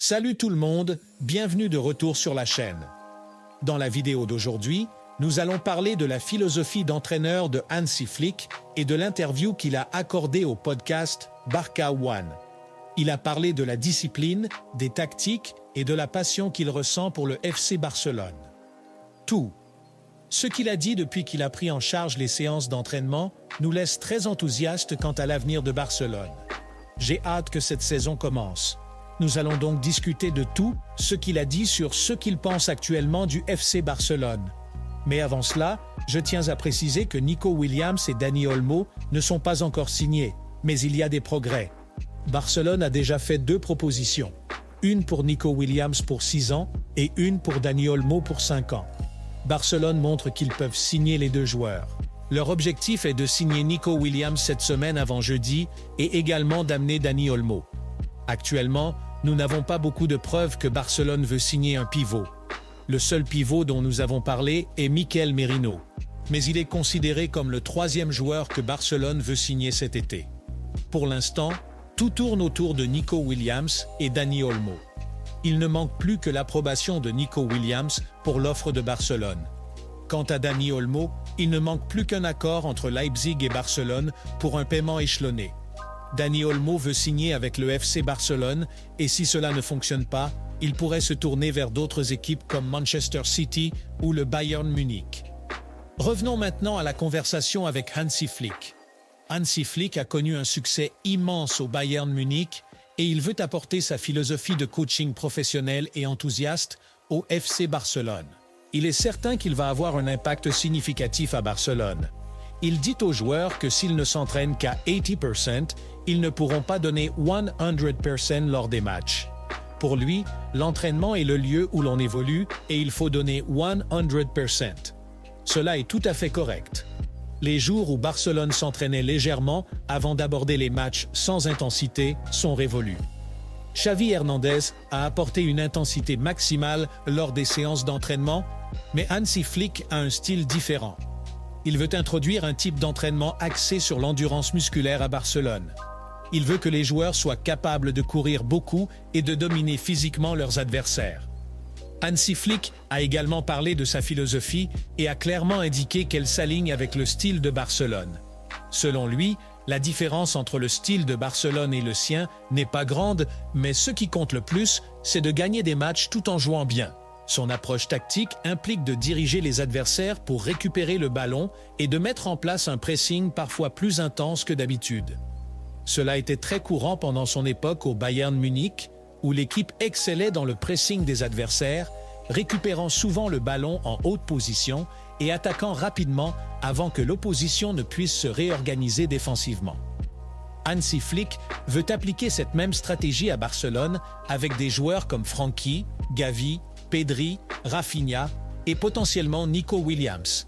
Salut tout le monde, bienvenue de retour sur la chaîne. Dans la vidéo d'aujourd'hui, nous allons parler de la philosophie d'entraîneur de Hansi Flick et de l'interview qu'il a accordée au podcast Barca One. Il a parlé de la discipline, des tactiques et de la passion qu'il ressent pour le FC Barcelone. Tout. Ce qu'il a dit depuis qu'il a pris en charge les séances d'entraînement nous laisse très enthousiastes quant à l'avenir de Barcelone. J'ai hâte que cette saison commence. Nous allons donc discuter de tout ce qu'il a dit sur ce qu'il pense actuellement du FC Barcelone. Mais avant cela, je tiens à préciser que Nico Williams et Dani Olmo ne sont pas encore signés, mais il y a des progrès. Barcelone a déjà fait 2 propositions. Une pour Nico Williams pour 6 ans et une pour Dani Olmo pour 5 ans. Barcelone montre qu'ils peuvent signer les 2 joueurs. Leur objectif est de signer Nico Williams cette semaine avant jeudi et également d'amener Dani Olmo. Actuellement, nous n'avons pas beaucoup de preuves que Barcelone veut signer un pivot. Le seul pivot dont nous avons parlé est Mikel Merino. Mais il est considéré comme le 3e joueur que Barcelone veut signer cet été. Pour l'instant, tout tourne autour de Nico Williams et Dani Olmo. Il ne manque plus que l'approbation de Nico Williams pour l'offre de Barcelone. Quant à Dani Olmo, il ne manque plus qu'un accord entre Leipzig et Barcelone pour un paiement échelonné. Dani Olmo veut signer avec le FC Barcelone et si cela ne fonctionne pas, il pourrait se tourner vers d'autres équipes comme Manchester City ou le Bayern Munich. Revenons maintenant à la conversation avec Hansi Flick. Hansi Flick a connu un succès immense au Bayern Munich et il veut apporter sa philosophie de coaching professionnel et enthousiaste au FC Barcelone. Il est certain qu'il va avoir un impact significatif à Barcelone. Il dit aux joueurs que s'ils ne s'entraînent qu'à 80%, ils ne pourront pas donner 100% lors des matchs. Pour lui, l'entraînement est le lieu où l'on évolue et il faut donner 100%. Cela est tout à fait correct. Les jours où Barcelone s'entraînait légèrement avant d'aborder les matchs sans intensité sont révolus. Xavi Hernandez a apporté une intensité maximale lors des séances d'entraînement, mais Hansi Flick a un style différent. Il veut introduire un type d'entraînement axé sur l'endurance musculaire à Barcelone. Il veut que les joueurs soient capables de courir beaucoup et de dominer physiquement leurs adversaires. Hansi Flick a également parlé de sa philosophie et a clairement indiqué qu'elle s'aligne avec le style de Barcelone. Selon lui, la différence entre le style de Barcelone et le sien n'est pas grande, mais ce qui compte le plus, c'est de gagner des matchs tout en jouant bien. Son approche tactique implique de diriger les adversaires pour récupérer le ballon et de mettre en place un pressing parfois plus intense que d'habitude. Cela était très courant pendant son époque au Bayern Munich, où l'équipe excellait dans le pressing des adversaires, récupérant souvent le ballon en haute position et attaquant rapidement avant que l'opposition ne puisse se réorganiser défensivement. Hansi Flick veut appliquer cette même stratégie à Barcelone avec des joueurs comme Frenkie, Gavi, Pedri, Rafinha et potentiellement Nico Williams.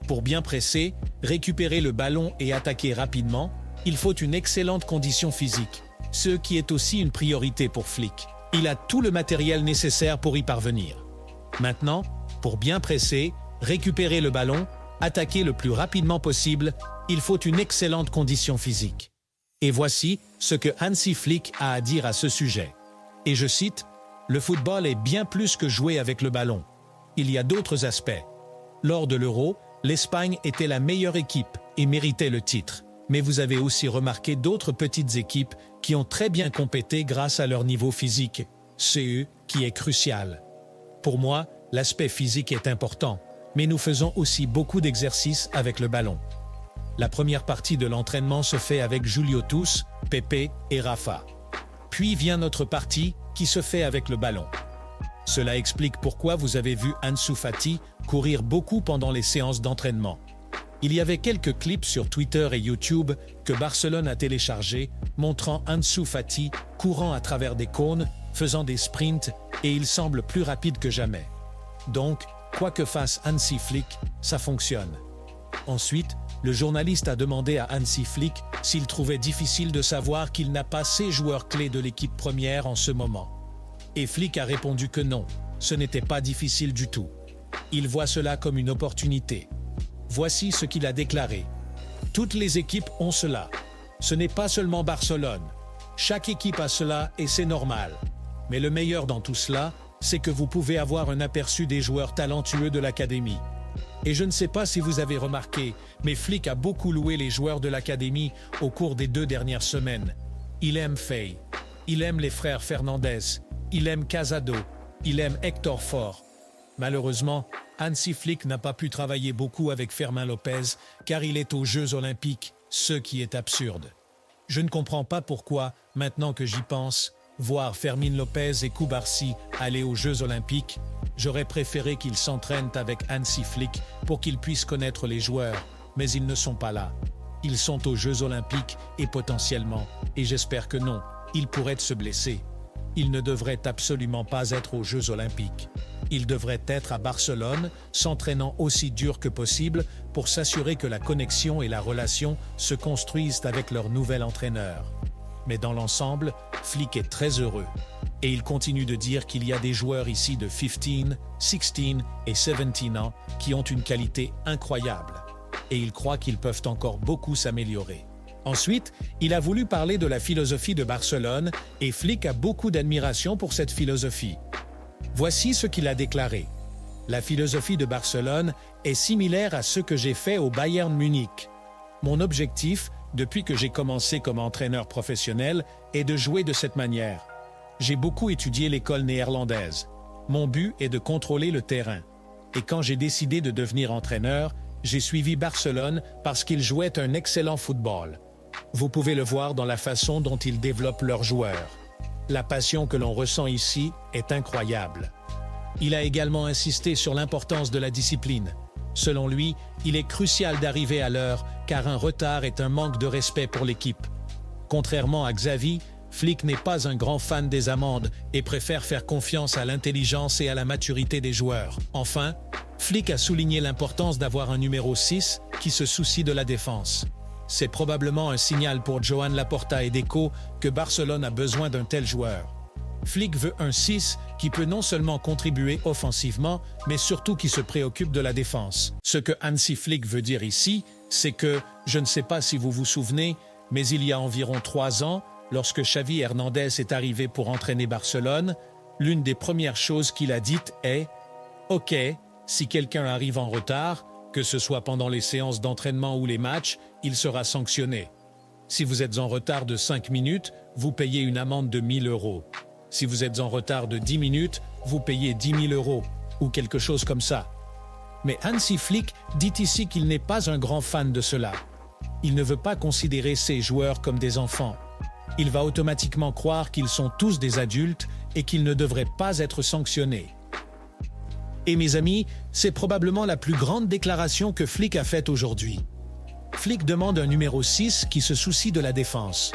Pour bien presser, récupérer le ballon et attaquer rapidement, il faut une excellente condition physique, ce qui est aussi une priorité pour Flick. Il a tout le matériel nécessaire pour y parvenir. Maintenant, pour bien presser, récupérer le ballon, attaquer le plus rapidement possible, il faut une excellente condition physique. Et voici ce que Hansi Flick a à dire à ce sujet. Et je cite: « Le football est bien plus que jouer avec le ballon. Il y a d'autres aspects. Lors de l'Euro, l'Espagne était la meilleure équipe et méritait le titre. Mais vous avez aussi remarqué d'autres petites équipes qui ont très bien compété grâce à leur niveau physique. C'est eux qui est crucial. Pour moi, l'aspect physique est important, mais nous faisons aussi beaucoup d'exercices avec le ballon. La première partie de l'entraînement se fait avec Julio Tous, Pepe et Rafa. Puis vient notre partie qui se fait avec le ballon. Cela explique pourquoi vous avez vu Ansu Fati courir beaucoup pendant les séances d'entraînement. Il y avait quelques clips sur Twitter et YouTube que Barcelone a téléchargés montrant Ansu Fati courant à travers des cônes, faisant des sprints et il semble plus rapide que jamais. Donc, quoi que fasse Hansi Flick, ça fonctionne. Ensuite, le journaliste a demandé à Hansi Flick s'il trouvait difficile de savoir qu'il n'a pas ces joueurs clés de l'équipe première en ce moment. Et Flick a répondu que non, ce n'était pas difficile du tout. Il voit cela comme une opportunité. Voici ce qu'il a déclaré. « Toutes les équipes ont cela. Ce n'est pas seulement Barcelone. Chaque équipe a cela et c'est normal. Mais le meilleur dans tout cela, c'est que vous pouvez avoir un aperçu des joueurs talentueux de l'académie. Et je ne sais pas si vous avez remarqué, mais Flick a beaucoup loué les joueurs de l'académie au cours des 2 dernières semaines. Il aime Faye, il aime les frères Fernandez, il aime Casado, il aime Hector Ford. Malheureusement, Hansi Flick n'a pas pu travailler beaucoup avec Fermín López car il est aux Jeux Olympiques, ce qui est absurde. Je ne comprends pas pourquoi, maintenant que j'y pense, voir Fermín López et Cubarsí aller aux Jeux Olympiques, j'aurais préféré qu'ils s'entraînent avec Hansi Flick pour qu'ils puissent connaître les joueurs, mais ils ne sont pas là. Ils sont aux Jeux Olympiques et potentiellement, et j'espère que non, ils pourraient se blesser. Ils ne devraient absolument pas être aux Jeux Olympiques. Ils devraient être à Barcelone, s'entraînant aussi dur que possible pour s'assurer que la connexion et la relation se construisent avec leur nouvel entraîneur. Mais dans l'ensemble, Flick est très heureux. Et il continue de dire qu'il y a des joueurs ici de 15, 16 et 17 ans qui ont une qualité incroyable. Et il croit qu'ils peuvent encore beaucoup s'améliorer. Ensuite, il a voulu parler de la philosophie de Barcelone et Flick a beaucoup d'admiration pour cette philosophie. Voici ce qu'il a déclaré. La philosophie de Barcelone est similaire à ce que j'ai fait au Bayern Munich. Mon objectif, depuis que j'ai commencé comme entraîneur professionnel, est de jouer de cette manière. J'ai beaucoup étudié l'école néerlandaise. Mon but est de contrôler le terrain. Et quand j'ai décidé de devenir entraîneur, j'ai suivi Barcelone parce qu'ils jouaient un excellent football. Vous pouvez le voir dans la façon dont ils développent leurs joueurs. La passion que l'on ressent ici est incroyable. Il a également insisté sur l'importance de la discipline. Selon lui, il est crucial d'arriver à l'heure car un retard est un manque de respect pour l'équipe. Contrairement à Xavi, Flick n'est pas un grand fan des amendes et préfère faire confiance à l'intelligence et à la maturité des joueurs. Enfin, Flick a souligné l'importance d'avoir un numéro 6 qui se soucie de la défense. C'est probablement un signal pour Joan Laporta et Deco que Barcelone a besoin d'un tel joueur. Flick veut un 6 qui peut non seulement contribuer offensivement, mais surtout qui se préoccupe de la défense. Ce que Hansi Flick veut dire ici, c'est que, je ne sais pas si vous vous souvenez, mais il y a environ 3 ans, lorsque Xavi Hernandez est arrivé pour entraîner Barcelone, l'une des premières choses qu'il a dites est « Ok, si quelqu'un arrive en retard, que ce soit pendant les séances d'entraînement ou les matchs, il sera sanctionné. Si vous êtes en retard de 5 minutes, vous payez une amende de 1 000 €. Si vous êtes en retard de 10 minutes, vous payez 10 000 €, ou quelque chose comme ça. » Mais Hansi Flick dit ici qu'il n'est pas un grand fan de cela. Il ne veut pas considérer ses joueurs comme des enfants. Il va automatiquement croire qu'ils sont tous des adultes et qu'ils ne devraient pas être sanctionnés. Et mes amis, c'est probablement la plus grande déclaration que Flick a faite aujourd'hui. Flick demande un numéro 6 qui se soucie de la défense.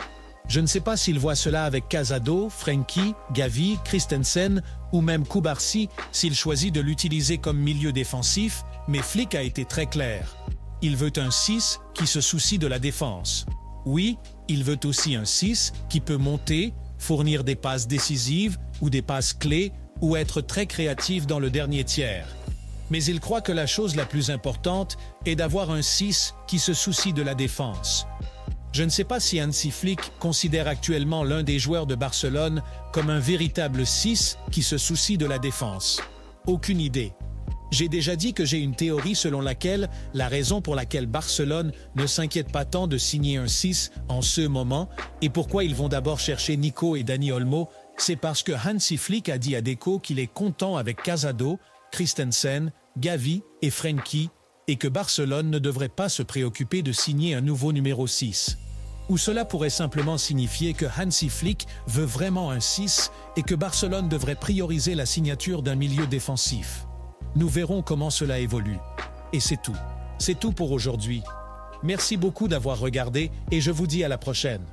Je ne sais pas s'il voit cela avec Casado, Frenkie, Gavi, Christensen ou même Cubarsí s'il choisit de l'utiliser comme milieu défensif, mais Flick a été très clair. Il veut un 6 qui se soucie de la défense. Oui, il veut aussi un 6 qui peut monter, fournir des passes décisives ou des passes clés ou être très créatif dans le dernier tiers. Mais il croit que la chose la plus importante est d'avoir un 6 qui se soucie de la défense. Je ne sais pas si Hansi Flick considère actuellement l'un des joueurs de Barcelone comme un véritable 6 qui se soucie de la défense. Aucune idée. J'ai déjà dit que j'ai une théorie selon laquelle la raison pour laquelle Barcelone ne s'inquiète pas tant de signer un 6 en ce moment et pourquoi ils vont d'abord chercher Nico et Dani Olmo, c'est parce que Hansi Flick a dit à Deco qu'il est content avec Casado, Christensen, Gavi et Frenkie et que Barcelone ne devrait pas se préoccuper de signer un nouveau numéro 6. Ou cela pourrait simplement signifier que Hansi Flick veut vraiment un 6 et que Barcelone devrait prioriser la signature d'un milieu défensif. Nous verrons comment cela évolue. Et c'est tout. C'est tout pour aujourd'hui. Merci beaucoup d'avoir regardé et je vous dis à la prochaine.